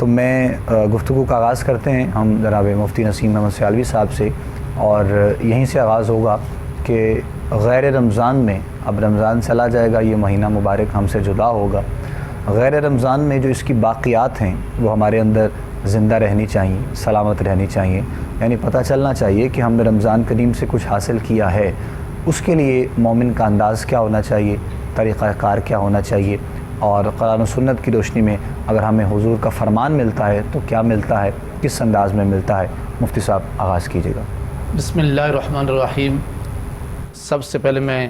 تو میں گفتگو کا آغاز کرتے ہیں ہم جناب مفتی نسیم احمد سیالوی صاحب سے، اور یہیں سے آغاز ہوگا کہ غیر رمضان میں، اب رمضان چلا جائے گا، یہ مہینہ مبارک ہم سے جدا ہوگا، غیر رمضان میں جو اس کی باقیات ہیں وہ ہمارے اندر زندہ رہنی چاہیے، سلامت رہنی چاہیے، یعنی پتہ چلنا چاہیے کہ ہم نے رمضان کریم سے کچھ حاصل کیا ہے۔ اس کے لیے مومن کا انداز کیا ہونا چاہیے، طریقہ کار کیا ہونا چاہیے، اور قرآن و سنت کی روشنی میں اگر ہمیں حضور کا فرمان ملتا ہے تو کیا ملتا ہے، کس انداز میں ملتا ہے۔ مفتی صاحب آغاز کیجیے گا۔ بسم اللہ الرحمن الرحیم۔ سب سے پہلے میں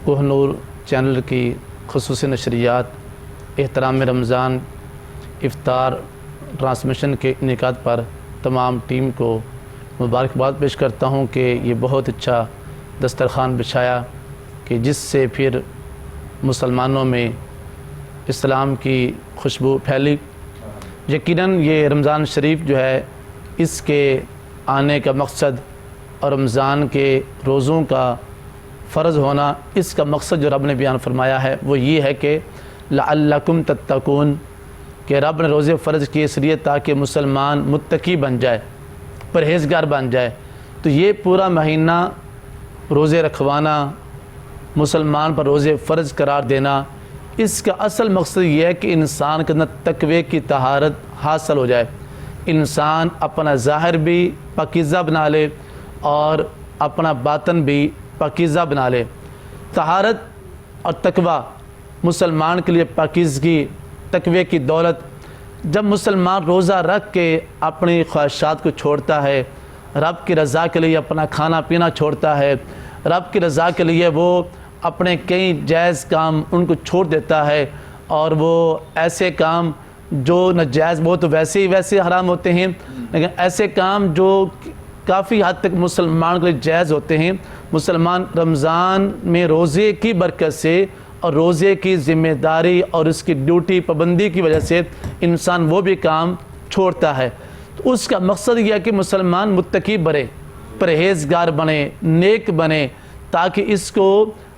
کوہ نور چینل کی خصوصی نشریات احترام رمضان افطار ٹرانسمیشن کے انعقاد پر تمام ٹیم کو مبارکباد پیش کرتا ہوں کہ یہ بہت اچھا دسترخوان بچھایا کہ جس سے پھر مسلمانوں میں اسلام کی خوشبو پھیلی۔ یقیناً یہ رمضان شریف جو ہے، اس کے آنے کا مقصد اور رمضان کے روزوں کا فرض ہونا، اس کا مقصد جو رب نے بیان فرمایا ہے وہ یہ ہے کہ لعلکم تتقون، کہ رب نے روزے فرض کیے اس لیے تاکہ مسلمان متقی بن جائے، پرہیزگار بن جائے۔ تو یہ پورا مہینہ روزے رکھوانا، مسلمان پر روزے فرض قرار دینا، اس کا اصل مقصد یہ ہے کہ انسان کے اندر تقوی کی طہارت حاصل ہو جائے، انسان اپنا ظاہر بھی پاکیزہ بنا لے اور اپنا باطن بھی پاکیزہ بنا لے۔ طہارت اور تقوی مسلمان کے لیے پاکیزگی، تقوی کی دولت۔ جب مسلمان روزہ رکھ کے اپنی خواہشات کو چھوڑتا ہے، رب کی رضا کے لیے اپنا کھانا پینا چھوڑتا ہے، رب کی رضا کے لیے وہ اپنے کئی جائز کام ان کو چھوڑ دیتا ہے، اور وہ ایسے کام جو ناجائز وہ تو ویسے حرام ہوتے ہیں، لیکن ایسے کام جو کافی حد تک مسلمان کے لیے جائز ہوتے ہیں، مسلمان رمضان میں روزے کی برکت سے اور روزے کی ذمہ داری اور اس کی ڈیوٹی پابندی کی وجہ سے انسان وہ بھی کام چھوڑتا ہے۔ تو اس کا مقصد یہ ہے کہ مسلمان متقی بنے، پرہیزگار بنے، نیک بنے، تاکہ اس کو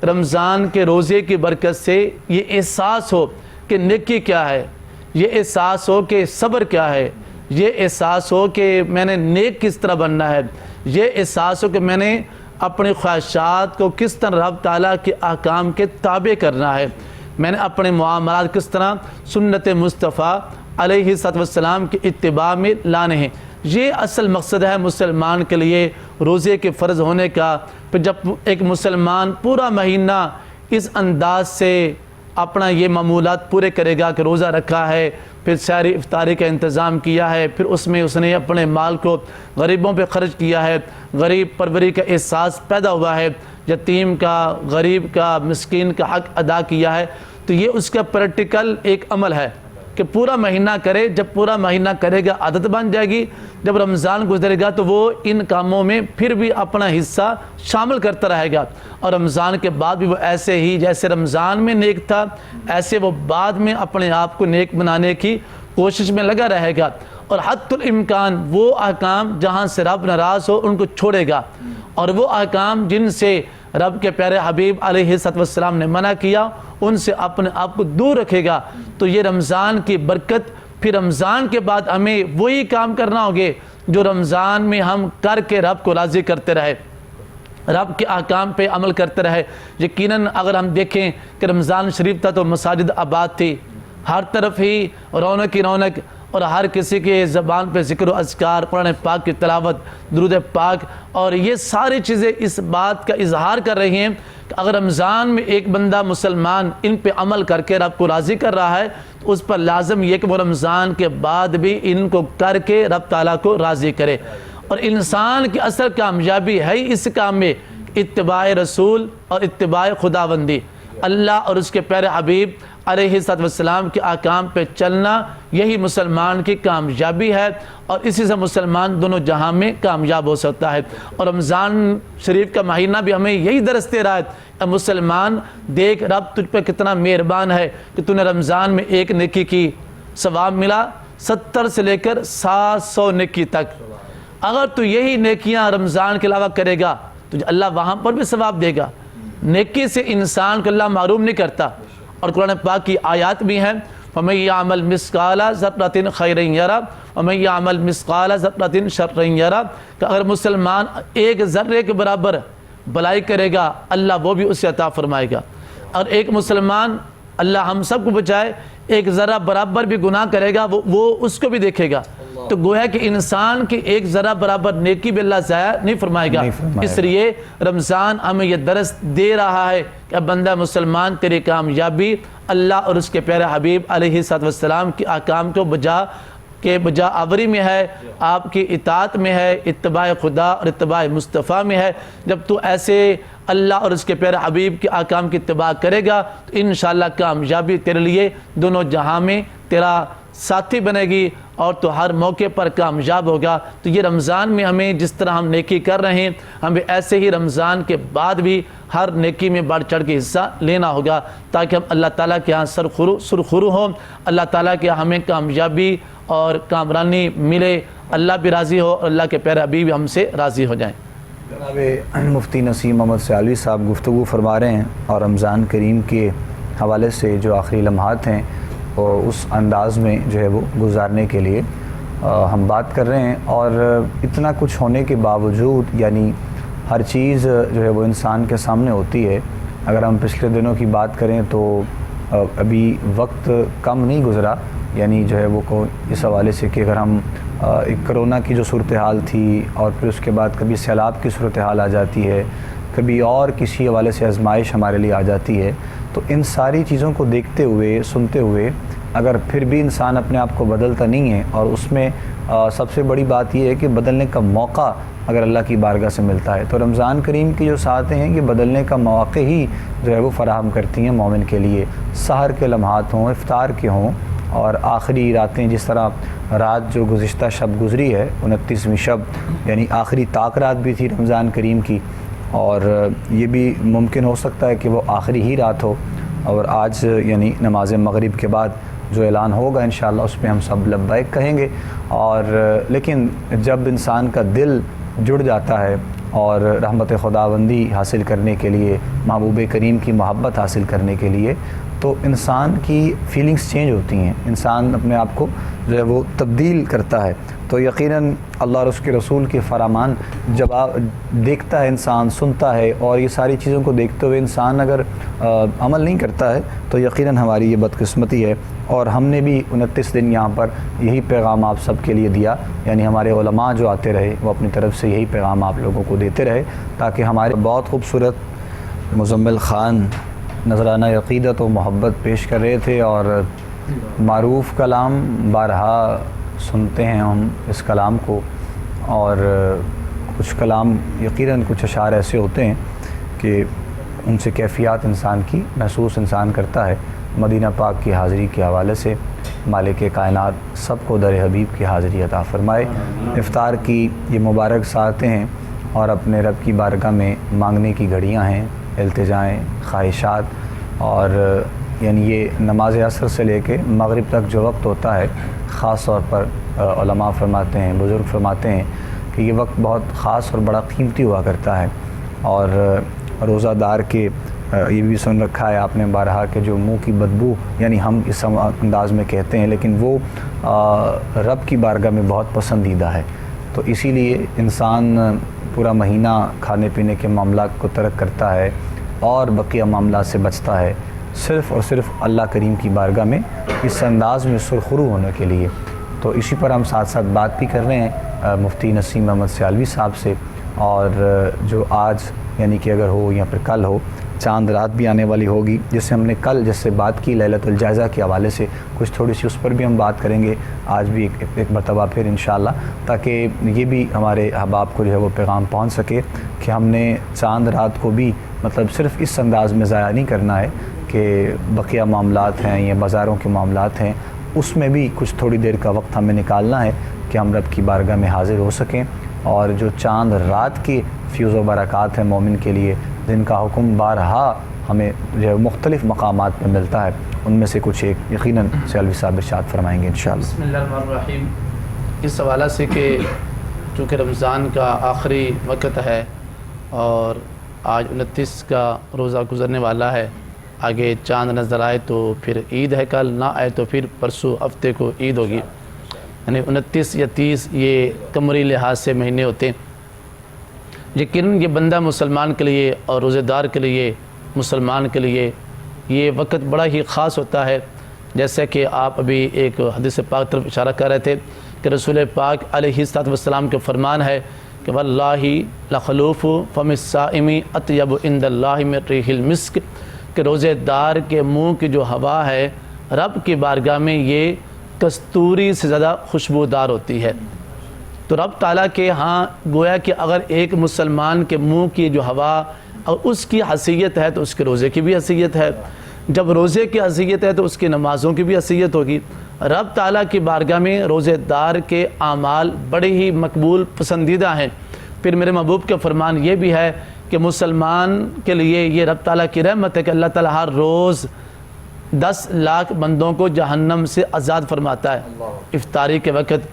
رمضان کے روزے کی برکت سے یہ احساس ہو کہ نیکی کیا ہے، یہ احساس ہو کہ صبر کیا ہے، یہ احساس ہو کہ میں نے نیک کس طرح بننا ہے، یہ احساس ہو کہ میں نے اپنی خواہشات کو کس طرح رب تعالیٰ کے احکام کے تابع کرنا ہے، میں نے اپنے معاملات کس طرح سنت مصطفیٰ علیہ السلام کی اتباع میں لانے ہیں۔ یہ اصل مقصد ہے مسلمان کے لیے روزے کے فرض ہونے کا۔ پھر جب ایک مسلمان پورا مہینہ اس انداز سے اپنا یہ معمولات پورے کرے گا کہ روزہ رکھا ہے، پھر سحری افطاری کا انتظام کیا ہے، پھر اس میں اس نے اپنے مال کو غریبوں پہ خرچ کیا ہے، غریب پروری کا احساس پیدا ہوا ہے، یتیم کا، غریب کا، مسکین کا حق ادا کیا ہے، تو یہ اس کا پریکٹیکل ایک عمل ہے کہ پورا مہینہ کرے۔ جب پورا مہینہ کرے گا عادت بن جائے گی، جب رمضان گزرے گا تو وہ ان کاموں میں پھر بھی اپنا حصہ شامل کرتا رہے گا، اور رمضان کے بعد بھی وہ ایسے ہی جیسے رمضان میں نیک تھا ایسے وہ بعد میں اپنے آپ کو نیک بنانے کی کوشش میں لگا رہے گا، اور حتی الامکان وہ احکام جہاں سے رب ناراض ہو ان کو چھوڑے گا، اور وہ احکام جن سے رب کے پیارے حبیب علیہ السلام نے منع کیا ان سے اپنے آپ کو دور رکھے گا۔ تو یہ رمضان کی برکت، پھر رمضان کے بعد ہمیں وہی کام کرنا ہوگے جو رمضان میں ہم کر کے رب کو راضی کرتے رہے، رب کے احکام پہ عمل کرتے رہے۔ یقیناً اگر ہم دیکھیں کہ رمضان شریف تھا تو مساجد آباد تھی، ہر طرف ہی رونق ہی رونق، اور ہر کسی کے زبان پہ ذکر و اذکار، قرآن پاک کی تلاوت، درود پاک، اور یہ ساری چیزیں اس بات کا اظہار کر رہی ہیں کہ اگر رمضان میں ایک بندہ مسلمان ان پہ عمل کر کے رب کو راضی کر رہا ہے تو اس پر لازم یہ کہ وہ رمضان کے بعد بھی ان کو کر کے رب تعالیٰ کو راضی کرے۔ اور انسان کی اصل کامیابی ہے اس کام میں اتباع رسول اور اتباع خداوندی، اللہ اور اس کے پیارے حبیب علیہ السلام کے احکام پہ چلنا، یہی مسلمان کی کامیابی ہے، اور اسی سے مسلمان دونوں جہاں میں کامیاب ہو سکتا ہے۔ اور رمضان شریف کا مہینہ بھی ہمیں یہی درس دے رہا ہے، اے مسلمان دیکھ رب تجھ پہ کتنا مہربان ہے کہ تو نے رمضان میں ایک نیکی کی، ثواب ملا 70 سے لے کر 700 نیکی تک۔ اگر تو یہی نیکیاں رمضان کے علاوہ کرے گا تو اللہ وہاں پر بھی ثواب دے گا۔ نیکی سے انسان کو اللہ محروم نہیں کرتا، اور قرآن پاک کی آیات بھی ہیں، فمن یعمل مثقال ذرۃ خیرا یرہ ومن یعمل مثقال ذرۃ شرا یرہ، کہ اگر مسلمان ایک ذرے کے برابر بھلائی کرے گا اللہ وہ بھی اسے عطا فرمائے گا، اور ایک مسلمان اللہ ہم سب کو بچائے ایک ذرہ برابر بھی گناہ کرے گا وہ اس کو بھی دیکھے گا۔ تو گویا کہ انسان کی ایک ذرہ برابر نیکی بھی اللہ ضائع نہیں فرمائے گا۔ اس لیے رمضان ہمیں یہ درس دے رہا ہے کہ بندہ مسلمان تیری کامیابی اللہ اور اس کے پیارے حبیب علیہ السلام کے احکام کو بجا آوری میں ہے، آپ کی اطاعت میں ہے، اتباع خدا اور اتباع مصطفیٰ میں ہے۔ جب تو ایسے اللہ اور اس کے پیارے حبیب کے احکام کی اتباع کرے گا تو انشاءاللہ کامیابی تیرے لیے دونوں جہاں میں تیرا ساتھی بنے گی اور تو ہر موقع پر کامیاب ہوگا۔ تو یہ رمضان میں ہمیں جس طرح ہم نیکی کر رہے ہیں ہمیں ایسے ہی رمضان کے بعد بھی ہر نیکی میں بڑھ چڑھ کے حصہ لینا ہوگا، تاکہ ہم اللہ تعالیٰ کے ہاں سرخرو ہوں، اللہ تعالیٰ کے ہمیں کامیابی اور کامرانی ملے، اللہ بھی راضی ہو اور اللہ کے پیارے حبیب ہم سے راضی ہو جائیں۔ جناب مفتی نسیم محمد سیالوی صاحب گفتگو فرما رہے ہیں اور رمضان کریم کے حوالے سے جو آخری لمحات ہیں اور اس انداز میں جو ہے وہ گزارنے کے لیے ہم بات کر رہے ہیں، اور اتنا کچھ ہونے کے باوجود یعنی ہر چیز جو ہے وہ انسان کے سامنے ہوتی ہے۔ اگر ہم پچھلے دنوں کی بات کریں تو ابھی وقت کم نہیں گزرا، یعنی جو ہے وہ اس حوالے سے کہ اگر ہم ایک کرونا کی جو صورتحال تھی اور پھر اس کے بعد کبھی سیلاب کی صورتحال آ جاتی ہے، کبھی اور کسی حوالے سے آزمائش ہمارے لیے آ جاتی ہے، تو ان ساری چیزوں کو دیکھتے ہوئے سنتے ہوئے اگر پھر بھی انسان اپنے آپ کو بدلتا نہیں ہے، اور اس میں سب سے بڑی بات یہ ہے کہ بدلنے کا موقع اگر اللہ کی بارگاہ سے ملتا ہے، تو رمضان کریم کی جو ساعتیں ہیں یہ بدلنے کا مواقع ہی جو ہے وہ فراہم کرتی ہیں مومن کے لیے۔ سحر کے لمحات ہوں، افطار کے ہوں، اور آخری راتیں، جس طرح رات جو گزشتہ شب گزری ہے 29ویں شب، یعنی آخری طاق رات بھی تھی رمضان کریم کی، اور یہ بھی ممکن ہو سکتا ہے کہ وہ آخری ہی رات ہو، اور آج یعنی نماز مغرب کے بعد جو اعلان ہوگا انشاءاللہ اس پہ ہم سب لبیک کہیں گے۔ اور لیکن جب انسان کا دل جڑ جاتا ہے اور رحمت خداوندی حاصل کرنے کے لیے، محبوب کریم کی محبت حاصل کرنے کے لیے، تو انسان کی فیلنگز چینج ہوتی ہیں، انسان اپنے آپ کو جو ہے وہ تبدیل کرتا ہے۔ تو یقیناً اللہ اور اس کے رسول کے فرمان جب دیکھتا ہے انسان، سنتا ہے، اور یہ ساری چیزوں کو دیکھتے ہوئے انسان اگر عمل نہیں کرتا ہے تو یقیناً ہماری یہ بدقسمتی ہے۔ اور ہم نے بھی 29 دن یہاں پر یہی پیغام آپ سب کے لیے دیا، یعنی ہمارے علماء جو آتے رہے وہ اپنی طرف سے یہی پیغام آپ لوگوں کو دیتے رہے، تاکہ ہمارے بہت خوبصورت مزمل خان نذرانہ عقیدت و محبت پیش کر رہے تھے، اور معروف کلام بارہا سنتے ہیں ہم اس کلام کو، اور کچھ کلام یقیناً کچھ اشعار ایسے ہوتے ہیں کہ ان سے کیفیات انسان کی محسوس انسان کرتا ہے۔ مدینہ پاک کی حاضری کے حوالے سے مالک کائنات سب کو در حبیب کی حاضری عطا فرمائے۔ افطار کی یہ مبارک ساعتیں ہیں اور اپنے رب کی بارگاہ میں مانگنے کی گھڑیاں ہیں، التجائیں، خواہشات، اور یعنی یہ نماز عصر سے لے کے مغرب تک جو وقت ہوتا ہے، خاص طور پر علماء فرماتے ہیں، بزرگ فرماتے ہیں کہ یہ وقت بہت خاص اور بڑا قیمتی ہوا کرتا ہے۔ اور روزہ دار کے یہ بھی سن رکھا ہے آپ نے بارہا کہ جو منہ کی بدبو، یعنی ہم اس انداز میں کہتے ہیں لیکن وہ رب کی بارگاہ میں بہت پسندیدہ ہے، تو اسی لیے انسان پورا مہینہ کھانے پینے کے معاملات کو ترک کرتا ہے اور بقیہ معاملات سے بچتا ہے، صرف اور صرف اللہ کریم کی بارگاہ میں اس انداز میں سرخرو ہونے کے لیے۔ تو اسی پر ہم ساتھ ساتھ بات بھی کر رہے ہیں مفتی نسیم محمد سیالوی صاحب سے، اور جو آج یعنی کہ اگر ہو یا پھر کل ہو چاند رات بھی آنے والی ہوگی، جس سے ہم نے کل جس سے بات کی لیلۃ الجائزہ کے حوالے سے، کچھ تھوڑی سی اس پر بھی ہم بات کریں گے آج بھی ایک مرتبہ پھر انشاءاللہ، تاکہ یہ بھی ہمارے احباب کو جو ہے وہ پیغام پہنچ سکے کہ ہم نے چاند رات کو بھی مطلب صرف اس انداز میں ضائع نہیں کرنا ہے کہ بقیہ معاملات ہیں یا بازاروں کے معاملات ہیں، اس میں بھی کچھ تھوڑی دیر کا وقت ہمیں نکالنا ہے کہ ہم رب کی بارگاہ میں حاضر ہو سکیں، اور جو چاند رات کی فیوز و برکات ہیں مومن کے لیے، جن کا حکم بارہا ہمیں جو ہے مختلف مقامات میں ملتا ہے، ان میں سے کچھ ایک یقیناً سیالوی صاحب ارشاد فرمائیں گے انشاءاللہ۔ بسم اللہ الرحمن الرحیم۔ اس حوالہ سے کہ چونکہ رمضان کا آخری وقت ہے اور آج 29 کا روزہ گزرنے والا ہے، آگے چاند نظر آئے تو پھر عید ہے، کل نہ آئے تو پھر پرسوں ہفتے کو عید ہوگی، یعنی 29 یا 30 یہ قمری لحاظ سے مہینے ہوتے ہیں۔ لیکن یہ بندہ مسلمان کے لیے اور روزہ دار کے لیے، مسلمان کے لیے یہ وقت بڑا ہی خاص ہوتا ہے۔ جیسے کہ آپ ابھی ایک حدیث پاک طرف اشارہ کر رہے تھے کہ رسول پاک علیہ السلام کے فرمان ہے کہ واللہ لخلوف فم الصائم اطیب عند اللہ من ریح المسک، کہ روزے دار کے منہ کی جو ہوا ہے رب کی بارگاہ میں یہ کستوری سے زیادہ خوشبودار ہوتی ہے۔ تو رب تعالیٰ کے ہاں گویا کہ اگر ایک مسلمان کے منہ کی جو ہوا اور اس کی حیثیت ہے تو اس کے روزے کی بھی حیثیت ہے، جب روزے کی حیثیت ہے تو اس کی نمازوں کی بھی حیثیت ہوگی۔ رب تعالیٰ کی بارگاہ میں روزے دار کے اعمال بڑے ہی مقبول پسندیدہ ہیں۔ پھر میرے محبوب کا فرمان یہ بھی ہے کہ مسلمان کے لیے یہ رب تعالیٰ کی رحمت ہے کہ اللہ تعالیٰ ہر روز 10 لاکھ بندوں کو جہنم سے آزاد فرماتا ہے افطاری کے وقت۔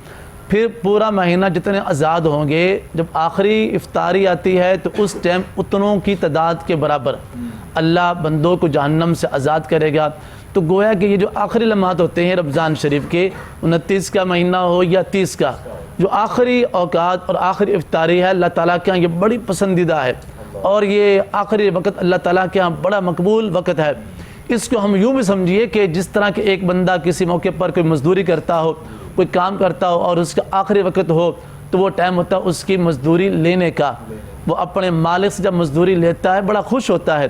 پھر پورا مہینہ جتنے آزاد ہوں گے، جب آخری افطاری آتی ہے تو اس ٹائم اتنوں کی تعداد کے برابر اللہ بندوں کو جہنم سے آزاد کرے گا۔ تو گویا کہ یہ جو آخری لمحات ہوتے ہیں رمضان شریف کے، 29 کا مہینہ ہو یا 30 کا، جو آخری اوقات اور آخری افطاری ہے اللہ تعالیٰ کے ہاں یہ بڑی پسندیدہ ہے، اور یہ آخری وقت اللہ تعالیٰ کے ہاں بڑا مقبول وقت ہے۔ اس کو ہم یوں بھی سمجھیے کہ جس طرح کہ ایک بندہ کسی موقع پر کوئی مزدوری کرتا ہو، کوئی کام کرتا ہو اور اس کا آخری وقت ہو تو وہ ٹائم ہوتا ہے اس کی مزدوری لینے کا، وہ اپنے مالک سے جب مزدوری لیتا ہے بڑا خوش ہوتا ہے۔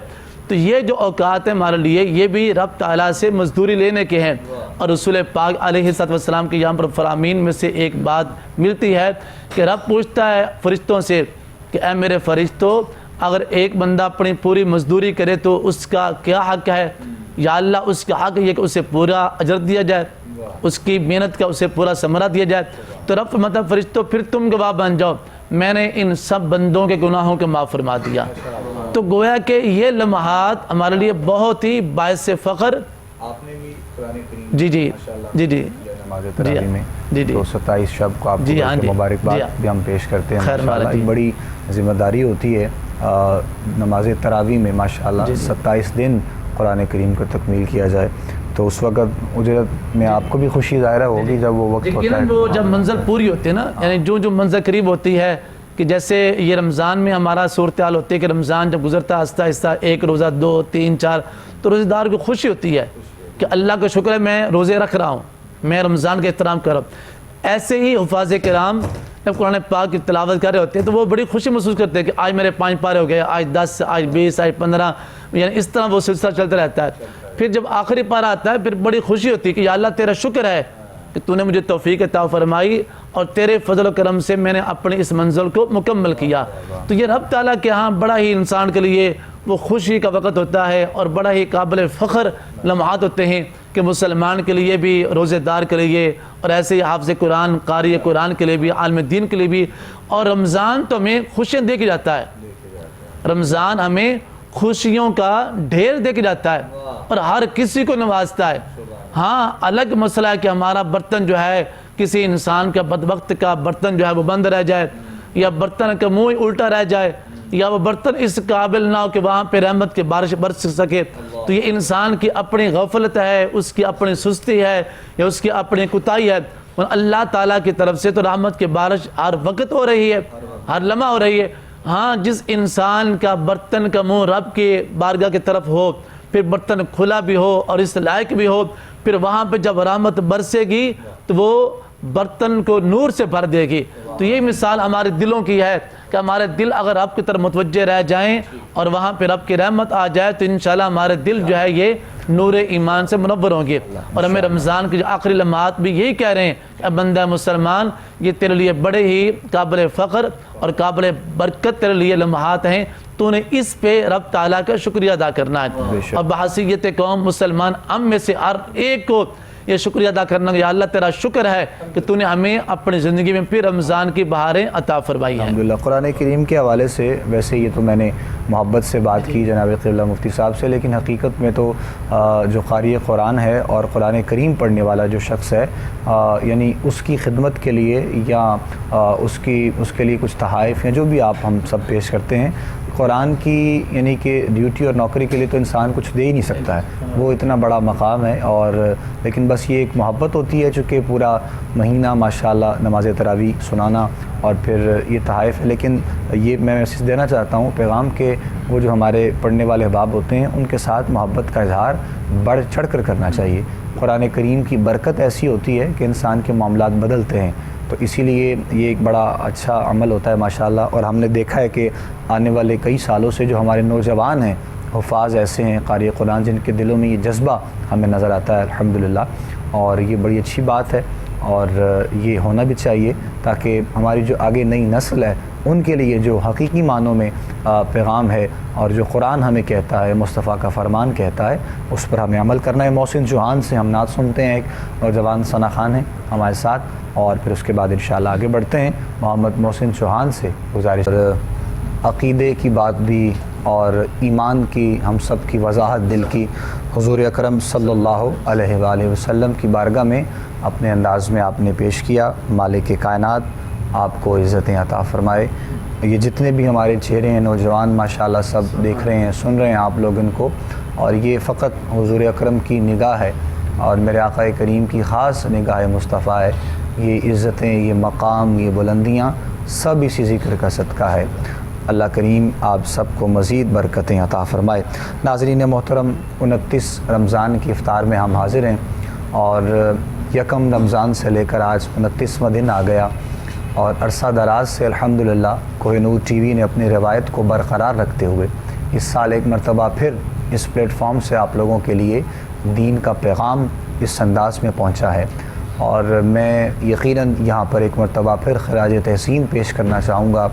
تو یہ جو اوقات ہیں ہمارے لیے یہ بھی رب تعالیٰ سے مزدوری لینے کے ہیں، اور رسول پاک علیہ السلام کے یہاں پر فرامین میں سے ایک بات ملتی ہے کہ رب پوچھتا ہے فرشتوں سے کہ اے میرے فرشتوں، اگر ایک بندہ اپنی پوری مزدوری کرے تو اس کا کیا حق ہے؟ یا اللہ اس کا حق یہ کہ اسے پورا اجر دیا جائے، اس کی محنت کا اسے پورا ثمرہ دیا جائے۔ تو رب مطلب فرشتوں پھر تم گواہ بن جاؤ، میں نے ان سب بندوں کے گناہوں کے معاف فرما دیا۔ تو گویا کہ یہ لمحات ہمارے لیے بہت ہی باعث فخر۔ آپ نے بھی قرآن کریم جی جی جی جی نماز تراویح میں جی جی 27 شب کو آپ کو مبارکباد بھی ہم پیش کرتے ہیں۔ ماشاءاللہ ایک بڑی ذمہ داری ہوتی ہے نماز تراویح میں، ماشاءاللہ 27 دن قرآن کریم کو تکمیل کیا جائے، تو اس وقت اجرت میں آپ کو بھی خوشی ظاہرہ ہوگی جب وہ وقت ہوتا ہے، وہ جب منزل پوری ہوتی ہے نا، یعنی جو منزل قریب ہوتی ہے کہ جیسے یہ رمضان میں ہمارا صورتحال ہوتی ہے کہ رمضان جب گزرتا ہے آہستہ آہستہ 1 روزہ 2 3 4، تو روزے دار کو خوشی ہوتی ہے کہ اللہ کا شکر ہے میں روزے رکھ رہا ہوں، میں رمضان کا احترام کر رہا ہوں۔ ایسے ہی حفاظ کرام جب قرآن پاک کی تلاوت کر رہے ہوتے ہیں تو وہ بڑی خوشی محسوس کرتے ہیں کہ آج میرے 5 پارے ہو گئے، آج 10، آج 20، آج 15، یعنی اس طرح وہ سلسلہ چلتا رہتا ہے۔ پھر جب آخری پارہ آتا ہے پھر بڑی خوشی ہوتی ہے کہ یا اللہ تیرا شکر ہے کہ تو نے مجھے توفیق عطا فرمائی اور تیرے فضل و کرم سے میں نے اپنی اس منزل کو مکمل کیا۔ تو یہ رب تعالیٰ کے ہاں بڑا ہی انسان کے لیے وہ خوشی کا وقت ہوتا ہے اور بڑا ہی قابل فخر لمحات ہوتے ہیں کہ مسلمان کے لیے بھی، روزے دار کے لیے، اور ایسے ہی حافظ قرآن، قاری قرآن کے لیے بھی، عالم دین کے لیے بھی۔ اور رمضان تو ہمیں خوشیاں دے کے جاتا ہے، رمضان ہمیں خوشیوں کا ڈھیر دے کے جاتا ہے اور ہر کسی کو نوازتا ہے۔ ہاں الگ مسئلہ ہے کہ ہمارا برتن جو ہے، کسی انسان کا بدبخت کا برتن جو ہے وہ بند رہ جائے، یا برتن کا منہ الٹا رہ جائے، یا وہ برتن اس قابل نہ ہو کہ وہاں پہ رحمت کی بارش برس سکے۔ تو یہ انسان کی اپنی غفلت ہے، اس کی اپنی سستی ہے، یا اس کی اپنی کوتاہی ہے۔ اللہ تعالیٰ کی طرف سے تو رحمت کی بارش ہر وقت ہو رہی ہے، ہر لمحہ ہو رہی ہے۔ ہاں جس انسان کا برتن کا منہ رب کی بارگاہ کی طرف ہو، پھر برتن کھلا بھی ہو اور اس لائق بھی ہو، پھر وہاں پہ جب رحمت برسے گی تو وہ برتن کو نور سے بھر دے گی۔ تو یہ مثال ہمارے دلوں کی ہے کہ ہمارے دل اگر رب کی طرف متوجہ رہ جائیں اور وہاں پہ رب کی رحمت آ جائے تو انشاءاللہ ہمارے دل جو ہے یہ نور ایمان سے منور ہوں گے۔ اور ہمیں رمضان کے جو آخری لمحات بھی یہی کہہ رہے ہیں کہ اے بندہ مسلمان، یہ تیرے لیے بڑے ہی قابل فخر اور قابل برکت تیرے لیے لمحات ہیں، تو نے اس پہ رب تعالیٰ کا شکریہ ادا کرنا ہے۔ اور بحیثیت قوم مسلمان ہم میں سے ہر ایک کو یہ شکریہ ادا کرنا، یا اللہ تیرا شکر ہے کہ تو نے ہمیں اپنی زندگی میں پھر رمضان کی بہاریں عطا فرمائی ہیں۔ الحمدللہ قرآن کریم کے حوالے سے ویسے یہ تو میں نے محبت سے بات کی جناب قبلہ مفتی صاحب سے، لیکن حقیقت میں تو جو قاری قرآن ہے اور قرآن کریم پڑھنے والا جو شخص ہے، یعنی اس کی خدمت کے لیے یا اس کے لیے کچھ تحائف یا جو بھی آپ ہم سب پیش کرتے ہیں، قرآن کی یعنی کہ ڈیوٹی اور نوکری کے لیے تو انسان کچھ دے ہی نہیں سکتا ہے، وہ اتنا بڑا مقام ہے، اور لیکن بس یہ ایک محبت ہوتی ہے، چونکہ پورا مہینہ ماشاءاللہ نماز تراویح سنانا اور پھر یہ تحائف ہے۔ لیکن یہ میں میسیج دینا چاہتا ہوں پیغام کہ وہ جو ہمارے پڑھنے والے احباب ہوتے ہیں ان کے ساتھ محبت کا اظہار بڑھ چڑھ کر کرنا چاہیے۔ قرآن کریم کی برکت ایسی ہوتی ہے کہ انسان کے معاملات بدلتے ہیں، تو اسی لیے یہ ایک بڑا اچھا عمل ہوتا ہے ماشاءاللہ۔ اور ہم نے دیکھا ہے کہ آنے والے کئی سالوں سے جو ہمارے نوجوان ہیں، حفاظ ایسے ہیں قاری قرآن جن کے دلوں میں یہ جذبہ ہمیں نظر آتا ہے الحمدللہ، اور یہ بڑی اچھی بات ہے اور یہ ہونا بھی چاہیے تاکہ ہماری جو آگے نئی نسل ہے ان کے لیے جو حقیقی معنوں میں پیغام ہے اور جو قرآن ہمیں کہتا ہے، مصطفیٰ کا فرمان کہتا ہے، اس پر ہمیں عمل کرنا ہے۔ محسن چوہان سے ہم نعت سنتے ہیں، ایک نوجوان ثنا خان ہیں ہمارے ساتھ، اور پھر اس کے بعد انشاءاللہ آگے بڑھتے ہیں۔ محمد محسن چوہان سے گزارش، عقیدے کی بات بھی اور ایمان کی ہم سب کی وضاحت دل کی حضور اکرم صلی اللہ علیہ وآلہ وسلم کی بارگاہ میں اپنے انداز میں آپ نے پیش کیا۔ مالک کائنات آپ کو عزتیں عطا فرمائے۔ یہ جتنے بھی ہمارے چہرے ہیں نوجوان ماشاءاللہ سب دیکھ رہے ہیں، سن رہے ہیں آپ لوگ ان کو، اور یہ فقط حضور اکرم کی نگاہ ہے اور میرے آقا کریم کی خاص نگاہ مصطفیٰ ہے۔ یہ عزتیں، یہ مقام، یہ بلندیاں سب اسی ذکر کا صدقہ ہے۔ اللہ کریم آپ سب کو مزید برکتیں عطا فرمائے۔ ناظرین محترم، 29 رمضان کی افطار میں ہم حاضر ہیں، اور یکم رمضان سے لے کر آج 29واں دن آ گیا، اور عرصہ دراز سے الحمدللہ کوہ نور ٹی وی نے اپنی روایت کو برقرار رکھتے ہوئے اس سال ایک مرتبہ پھر اس پلیٹ فارم سے آپ لوگوں کے لیے دین کا پیغام اس انداز میں پہنچا ہے، اور میں یقیناً یہاں پر ایک مرتبہ پھر خراج تحسین پیش کرنا چاہوں گا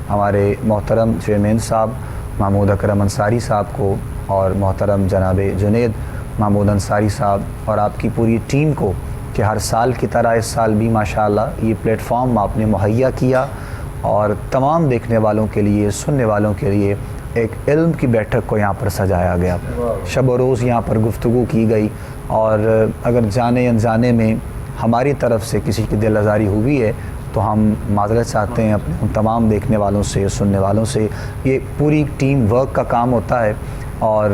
ہمارے محترم چیئرمین صاحب محمود اکرم انصاری صاحب کو، اور محترم جناب جنید محمود انصاری صاحب اور آپ کی پوری ٹیم کو، کہ ہر سال کی طرح اس سال بھی ماشاءاللہ یہ پلیٹ فارم آپ نے مہیا کیا، اور تمام دیکھنے والوں کے لیے، سننے والوں کے لیے ایک علم کی بیٹھک کو یہاں پر سجایا گیا، شب و روز یہاں پر گفتگو کی گئی، اور اگر جانے انجانے میں ہماری طرف سے کسی کی دل آزاری ہوئی ہے تو ہم معذرت چاہتے ہیں اپنے ان تمام دیکھنے والوں سے، سننے والوں سے۔ یہ پوری ٹیم ورک کا کام ہوتا ہے، اور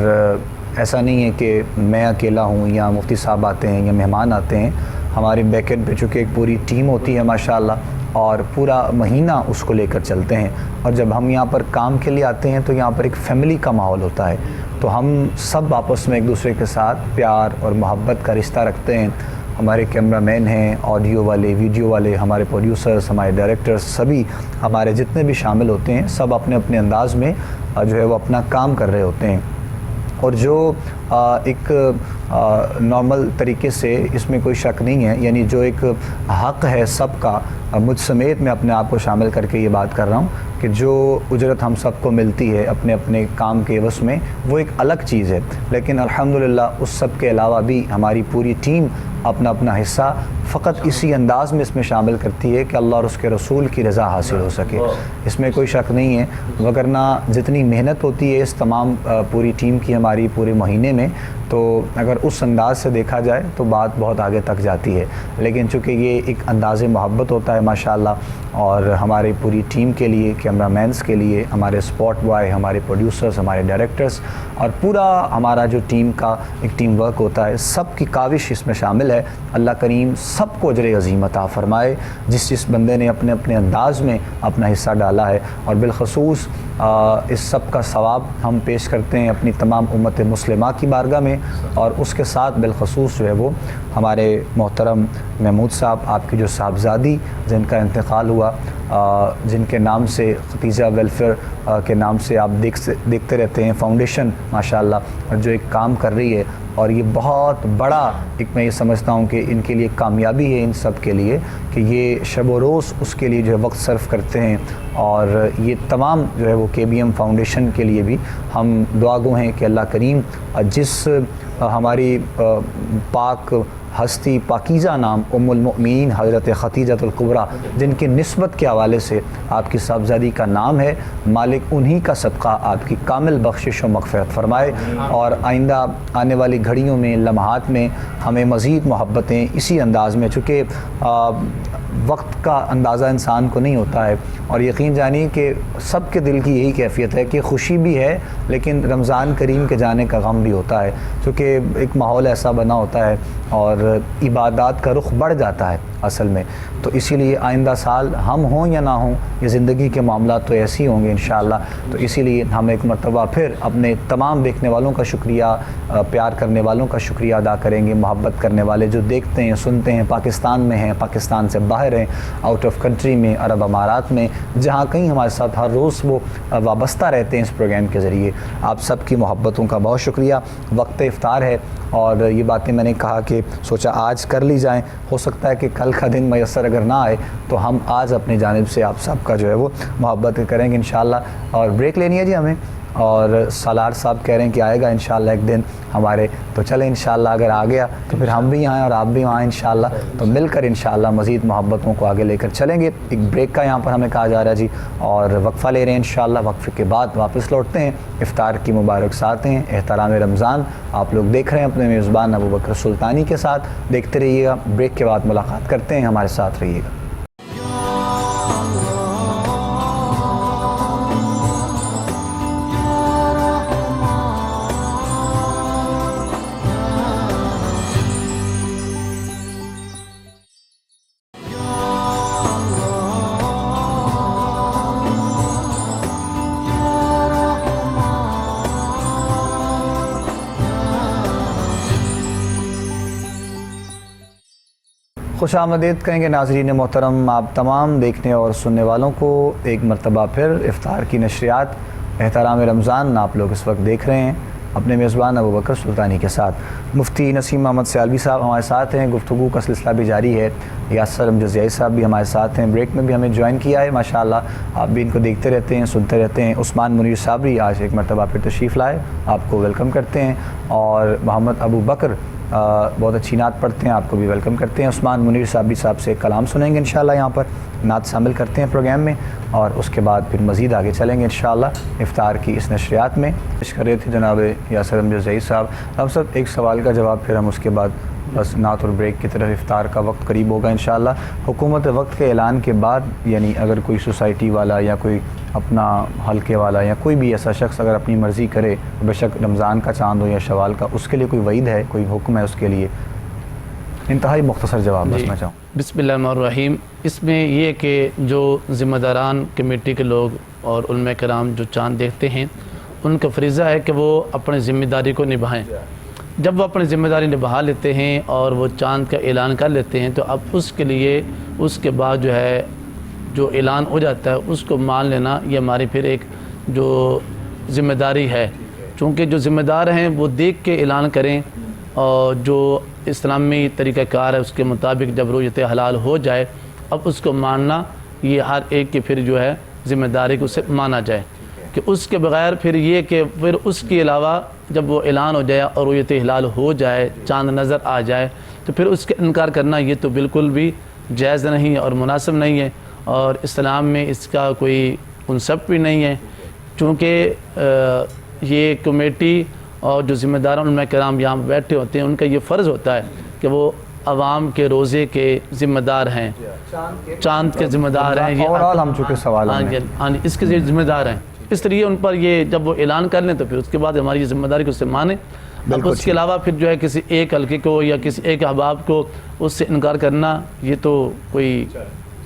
ایسا نہیں ہے کہ میں اکیلا ہوں یا مفتی صاحب آتے ہیں یا مہمان آتے ہیں، ہمارے بیک اینڈ پہ چونکہ ایک پوری ٹیم ہوتی ہے ماشاءاللہ، اور پورا مہینہ اس کو لے کر چلتے ہیں، اور جب ہم یہاں پر کام کے لیے آتے ہیں تو یہاں پر ایک فیملی کا ماحول ہوتا ہے، تو ہم سب آپس میں ایک دوسرے کے ساتھ پیار اور محبت کا رشتہ رکھتے ہیں۔ ہمارے کیمرہ مین ہیں، آڈیو والے، ویڈیو والے، ہمارے پروڈیوسرز، ہمارے ڈائریکٹرز، سبھی ہمارے جتنے بھی شامل ہوتے ہیں سب اپنے اپنے انداز میں جو ہے وہ اپنا کام کر رہے ہوتے ہیں، اور جو ایک نارمل طریقے سے اس میں کوئی شک نہیں ہے، یعنی جو ایک حق ہے سب کا، مجھ سمیت میں اپنے آپ کو شامل کر کے یہ بات کر رہا ہوں کہ جو اجرت ہم سب کو ملتی ہے اپنے اپنے کام کے عوض میں، وہ ایک الگ چیز ہے، لیکن الحمدللہ اس سب کے علاوہ بھی ہماری پوری ٹیم اپنا اپنا حصہ فقط اسی انداز میں اس میں شامل کرتی ہے کہ اللہ اور اس کے رسول کی رضا حاصل ہو سکے، اس میں کوئی شک نہیں ہے، وگرنہ جتنی محنت ہوتی ہے اس تمام پوری ٹیم کی ہماری پورے مہینے میں، تو اگر اس انداز سے دیکھا جائے تو بات بہت آگے تک جاتی ہے، لیکن چونکہ یہ ایک انداز محبت ہوتا ہے ماشاءاللہ، اور ہماری پوری ٹیم کے لیے، کیمرہ مینز کے لیے، ہمارے اسپاٹ بوائے، ہمارے پروڈیوسرز، ہمارے ڈائریکٹرز، اور پورا ہمارا جو ٹیم کا ایک ٹیم ورک ہوتا ہے، سب کی کاوش اس میں شامل ہے۔ اللہ کریم سب کو اجر عظیم عطا فرمائے، جس بندے نے اپنے اپنے انداز میں اپنا حصہ ڈالا ہے، اور بالخصوص اس سب کا ثواب ہم پیش کرتے ہیں اپنی تمام امت مسلمہ کی بارگاہ میں، اور اس کے ساتھ بالخصوص جو ہے وہ ہمارے محترم محمود صاحب، آپ کی جو صاحبزادی جن کا انتقال ہوا، جن کے نام سے ختیجہ ویلفیئر کے نام سے آپ دیکھتے رہتے ہیں فاؤنڈیشن ماشاءاللہ، اور جو ایک کام کر رہی ہے، اور یہ بہت بڑا ایک میں یہ سمجھتا ہوں کہ ان کے لیے کامیابی ہے ان سب کے لیے کہ یہ شب و روز اس کے لیے جو ہے وقت صرف کرتے ہیں، اور یہ تمام جو ہے وہ KBM فاؤنڈیشن کے لیے بھی ہم دعا گو ہیں کہ اللہ کریم جس ہماری پاک ہستی پاکیزہ نام ام المؤمنین حضرت خدیجۃ الکبریٰ جن کی نسبت کے حوالے سے آپ کی صاحبزادی کا نام ہے، مالک انہی کا صدقہ آپ کی کامل بخشش و مغفرت فرمائے، اور آئندہ آنے والی گھڑیوں میں لمحات میں ہمیں مزید محبتیں اسی انداز میں، چونکہ وقت کا اندازہ انسان کو نہیں ہوتا ہے، اور یقین جانیے کہ سب کے دل کی یہی کیفیت ہے کہ خوشی بھی ہے لیکن رمضان کریم کے جانے کا غم بھی ہوتا ہے، چونکہ ایک ماحول ایسا بنا ہوتا ہے اور عبادات کا رخ بڑھ جاتا ہے اصل میں۔ تو اسی لیے آئندہ سال ہم ہوں یا نہ ہوں، یہ زندگی کے معاملات تو ایسے ہی ہوں گے انشاءاللہ، تو اسی لیے ہم ایک مرتبہ پھر اپنے تمام دیکھنے والوں کا شکریہ، پیار کرنے والوں کا شکریہ ادا کریں گے، محبت کرنے والے جو دیکھتے ہیں سنتے ہیں، پاکستان میں ہیں، پاکستان سے باہر ہیں، آؤٹ آف کنٹری میں، عرب امارات میں، جہاں کہیں ہمارے ساتھ ہر روز وہ وابستہ رہتے ہیں اس پروگرام کے ذریعے، آپ سب کی محبتوں کا بہت شکریہ۔ وقت افطار ہے اور یہ باتیں میں نے کہا کہ سوچا آج کر لی جائیں، ہو سکتا ہے کہ کل کا دن میسر اگر نہ آئے تو ہم آج اپنی جانب سے آپ سب کا جو ہے وہ محبت کریں گے انشاءاللہ۔ اور بریک لینی ہے جی ہمیں، اور سالار صاحب کہہ رہے ہیں کہ آئے گا انشاءاللہ ایک دن ہمارے، تو چلیں انشاءاللہ اگر آ گیا تو پھر ہم بھی یہاں ہیں اور آپ بھی وہاں ہیں انشاءاللہ، تو مل کر انشاءاللہ مزید محبتوں کو آگے لے کر چلیں گے۔ ایک بریک کا یہاں پر ہمیں کہا جا رہا ہے جی، اور وقفہ لے رہے ہیں انشاءاللہ، وقفے کے بعد واپس لوٹتے ہیں، افطار کی مبارک ساتھ ہیں، احترام رمضان آپ لوگ دیکھ رہے ہیں اپنے میزبان ابوبکر سلطانی کے ساتھ، دیکھتے رہیے گا، بریک کے بعد ملاقات کرتے ہیں، ہمارے ساتھ رہیے گا۔ خوش آمدید کہیں گے ناظرین محترم آپ تمام دیکھنے اور سننے والوں کو ایک مرتبہ پھر افطار کی نشریات احترام رمضان آپ لوگ اس وقت دیکھ رہے ہیں اپنے میزبان ابوبکر سلطانی کے ساتھ۔ مفتی نسیم محمد سیالوی صاحب ہمارے ساتھ ہیں، گفتگو کا سلسلہ بھی جاری ہے، یاسر امجدی صاحب بھی ہمارے ساتھ ہیں، بریک میں بھی ہمیں جوائن کیا ہے ماشاءاللہ، آپ بھی ان کو دیکھتے رہتے ہیں سنتے رہتے ہیں۔ عثمان منیر صاحب بھی آج ایک مرتبہ پھر تشریف لائے، آپ کو ویلکم کرتے ہیں، اور محمد ابو بکر بہت اچھی نعت پڑھتے ہیں، آپ کو بھی ویلکم کرتے ہیں۔ عثمان منیر صاحب بھی صاحب سے کلام سنیں گے انشاءاللہ، یہاں پر نعت شامل کرتے ہیں پروگرام میں، اور اس کے بعد پھر مزید آگے چلیں گے انشاءاللہ افطار کی اس نشریات میں۔ پیش کر رہے تھے جناب یاسر امجدی صاحب، ہم سب ایک سوال کا جواب، پھر ہم اس کے بعد بس نعت اور بریک کی طرف، افطار کا وقت قریب ہوگا انشاءاللہ۔ حکومت وقت کے اعلان کے بعد یعنی اگر کوئی سوسائٹی والا یا کوئی اپنا حلقے والا یا کوئی بھی ایسا شخص اگر اپنی مرضی کرے، بے شک رمضان کا چاند ہو یا شوال کا، اس کے لیے کوئی وعید ہے، کوئی حکم ہے اس کے لیے؟ انتہائی مختصر جواب بس میں چاہوں۔ بسم اللہ الرحمن الرحیم۔ اس میں یہ کہ جو ذمہ داران کمیٹی کے لوگ اور علماء کرام جو چاند دیکھتے ہیں، ان کا فریضہ ہے کہ وہ اپنی ذمہ داری کو نبھائیں۔ جب وہ اپنی ذمہ داری نبھا لیتے ہیں اور وہ چاند کا اعلان کر لیتے ہیں، تو اب اس کے لیے اس کے بعد جو ہے جو اعلان ہو جاتا ہے اس کو مان لینا، یہ ہماری پھر ایک جو ذمہ داری ہے، چونکہ جو ذمہ دار ہیں وہ دیکھ کے اعلان کریں، اور جو اسلامی طریقہ کار ہے اس کے مطابق جب رؤیت حلال ہو جائے، اب اس کو ماننا یہ ہر ایک کی پھر جو ہے ذمہ داری کو اسے مانا جائے، کہ اس کے بغیر پھر یہ کہ پھر اس کے علاوہ جب وہ اعلان ہو جائے اور رؤیت ہلال ہو جائے، چاند نظر آ جائے، تو پھر اس کے انکار کرنا یہ تو بالکل بھی جائز نہیں ہے اور مناسب نہیں ہے، اور اسلام میں اس کا کوئی کنسپٹ بھی نہیں ہے، چونکہ یہ کمیٹی اور جو ذمہ داران علماء کرام یہاں بیٹھے ہوتے ہیں، ان کا یہ فرض ہوتا ہے کہ وہ عوام کے روزے کے ذمہ دار ہیں، چاند کے ذمہ دار ہیں، یہ ہم چونکہ سوال اس کے ذمہ دار ہیں، اس لیے ان پر یہ جب وہ اعلان کر لیں تو پھر اس کے بعد ہماری یہ ذمہ داری کو اسے مانیں۔ اب اس کے علاوہ پھر جو ہے کسی ایک حلقے کو یا کسی ایک احباب کو اس سے انکار کرنا یہ تو کوئی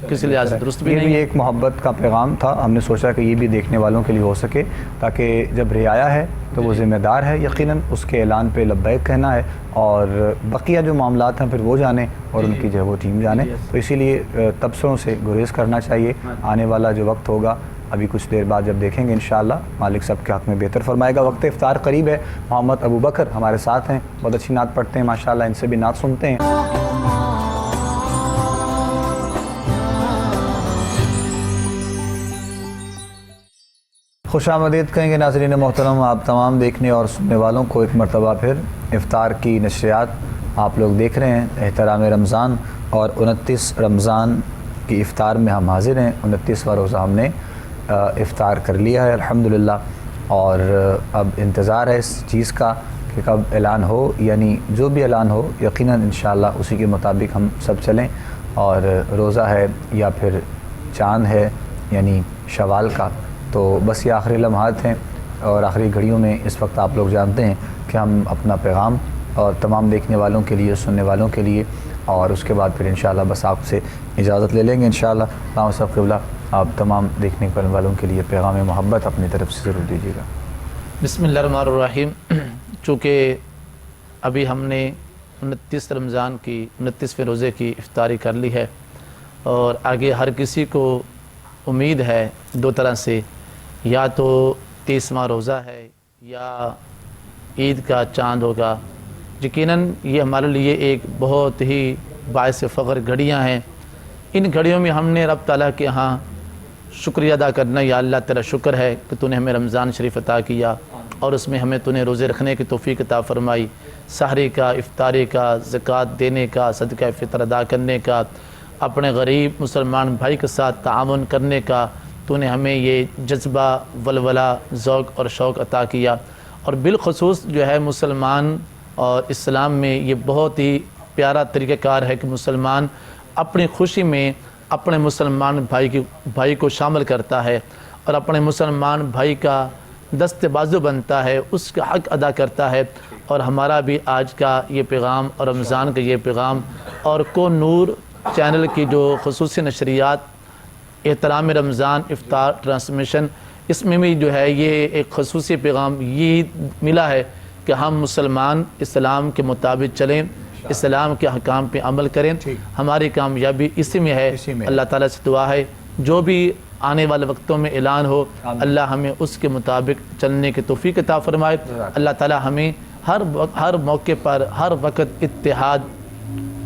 کسی لحاظ سے درست بھی نہیں ہے۔ یہ ایک محبت کا پیغام تھا، ہم نے سوچا کہ یہ بھی دیکھنے والوں کے لیے ہو سکے، تاکہ جب رعایا ہے تو وہ ذمہ دار ہے، یقیناً اس کے اعلان پہ لبیک کہنا ہے، اور بقیہ جو معاملات ہیں پھر وہ جانیں اور ان کی جو ہے وہ ٹیم جانے، تو اسی لیے تبصروں سے گریز کرنا چاہیے۔ آنے والا جو وقت ہوگا ابھی کچھ دیر بعد جب دیکھیں گے انشاءاللہ، مالک صاحب کے حق میں بہتر فرمائے گا۔ وقت افطار قریب ہے، محمد ابو بکر ہمارے ساتھ ہیں، بہت اچھی نعت پڑھتے ہیں ماشاءاللہ، ان سے بھی نعت سنتے ہیں۔ خوش آمدید کہیں گے ناظرین محترم آپ تمام دیکھنے اور سننے والوں کو ایک مرتبہ پھر افطار کی نشریات آپ لوگ دیکھ رہے ہیں احترام رمضان، اور 29 رمضان کی افطار میں ہم حاضر ہیں۔ 29واں روزہ ہم نے افطار کر لیا ہے الحمدللہ، اور اب انتظار ہے اس چیز کا کہ کب اعلان ہو، یعنی جو بھی اعلان ہو یقیناً انشاءاللہ اسی کے مطابق ہم سب چلیں، اور روزہ ہے یا پھر چاند ہے یعنی شوال کا، تو بس یہ آخری لمحات ہیں اور آخری گھڑیوں میں اس وقت آپ لوگ جانتے ہیں کہ ہم اپنا پیغام اور تمام دیکھنے والوں کے لیے، سننے والوں کے لیے، اور اس کے بعد پھر انشاءاللہ بس آپ سے اجازت لے لیں گے انشاءاللہ۔ اللہم صل قبلہ، آپ تمام دیکھنے والوں کے لیے پیغام محبت اپنی طرف سے ضرور دیجیے گا۔ بسم اللہ الرحمن الرحیم۔ چونکہ ابھی ہم نے 29 رمضان کی 29ویں روزے کی افطاری کر لی ہے، اور آگے ہر کسی کو امید ہے دو طرح سے، یا تو 30واں روزہ ہے یا عید کا چاند ہوگا۔ یقیناً یہ ہمارے لیے ایک بہت ہی باعث فخر گھڑیاں ہیں۔ ان گھڑیوں میں ہم نے رب تعالیٰ کے ہاں شکریہ ادا کرنا، یا اللہ تیرا شکر ہے کہ تو نے ہمیں رمضان شریف عطا کیا، اور اس میں ہمیں تو نے روزے رکھنے کی توفیق عطا فرمائی، سحری کا، افطاری کا، زکوٰۃ دینے کا، صدقہ فطر ادا کرنے کا، اپنے غریب مسلمان بھائی کے ساتھ تعاون کرنے کا تو نے ہمیں یہ جذبہ، ولولہ، ذوق اور شوق عطا کیا۔ اور بالخصوص جو ہے مسلمان اور اسلام میں یہ بہت ہی پیارا طریقہ کار ہے کہ مسلمان اپنی خوشی میں اپنے مسلمان بھائی کو شامل کرتا ہے، اور اپنے مسلمان بھائی کا دست بازو بنتا ہے، اس کا حق ادا کرتا ہے۔ اور ہمارا بھی آج کا یہ پیغام اور رمضان کا یہ پیغام اور کو نور چینل کی جو خصوصی نشریات احترام رمضان افطار ٹرانسمیشن، اس میں بھی جو ہے یہ ایک خصوصی پیغام یہ ملا ہے کہ ہم مسلمان اسلام کے مطابق چلیں، اسلام کے احکام پہ عمل کریں۔ ہماری کامیابی اسی میں ہے۔ اللہ تعالیٰ سے دعا ہے جو بھی آنے والے وقتوں میں اعلان ہو، اللہ ہمیں اس کے مطابق چلنے کی توفیق عطا فرمائے۔ اللہ تعالیٰ ہمیں ہر موقع پر، ہر وقت اتحاد،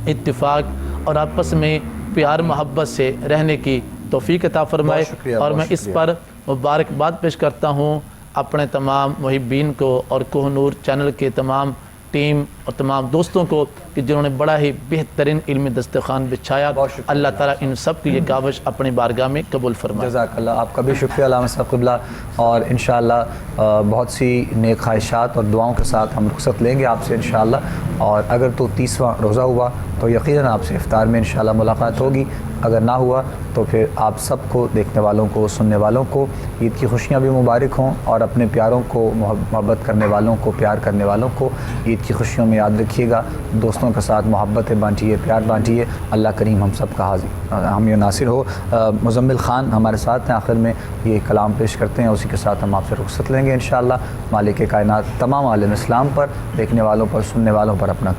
اتفاق اور آپس میں پیار محبت سے رہنے کی توفیق عطا فرمائے۔ اور میں اس پر مبارکباد پیش کرتا ہوں اپنے تمام محبین کو اور کوہ نور چینل کے تمام ٹیم اور تمام دوستوں کو کہ جنہوں نے بڑا ہی بہترین علمی دسترخوان بچھایا۔ اللہ تعالیٰ ان سب کی یہ کاوش اپنی بارگاہ میں قبول فرمائے۔ جزاک اللہ، آپ کا بھی شکریہ علامہ صاحب قبلہ، اور انشاءاللہ بہت سی نیک خواہشات اور دعاؤں کے ساتھ ہم رخصت لیں گے آپ سے انشاءاللہ، اور اگر تو 30واں روزہ ہوا تو یقیناً آپ سے افطار میں انشاءاللہ ملاقات ہوگی، اگر نہ ہوا تو پھر آپ سب کو، دیکھنے والوں کو، سننے والوں کو عید کی خوشیاں بھی مبارک ہوں، اور اپنے پیاروں کو، محبت کرنے والوں کو، پیار کرنے والوں کو عید کی خوشیوں میں یاد رکھیے گا، دوستوں کے ساتھ محبتیں بانٹیے، پیار بانٹیے۔ اللہ کریم ہم سب کا ہم یہ ناصر ہو۔ مزمل خان ہمارے ساتھ ہیں، آخر میں یہ کلام پیش کرتے ہیں، اسی کے ساتھ ہم آپ سے رخصت لیں گے انشاءاللہ۔ مالک کائنات تمام عالم اسلام پر، دیکھنے والوں پر، سننے والوں پر اپنا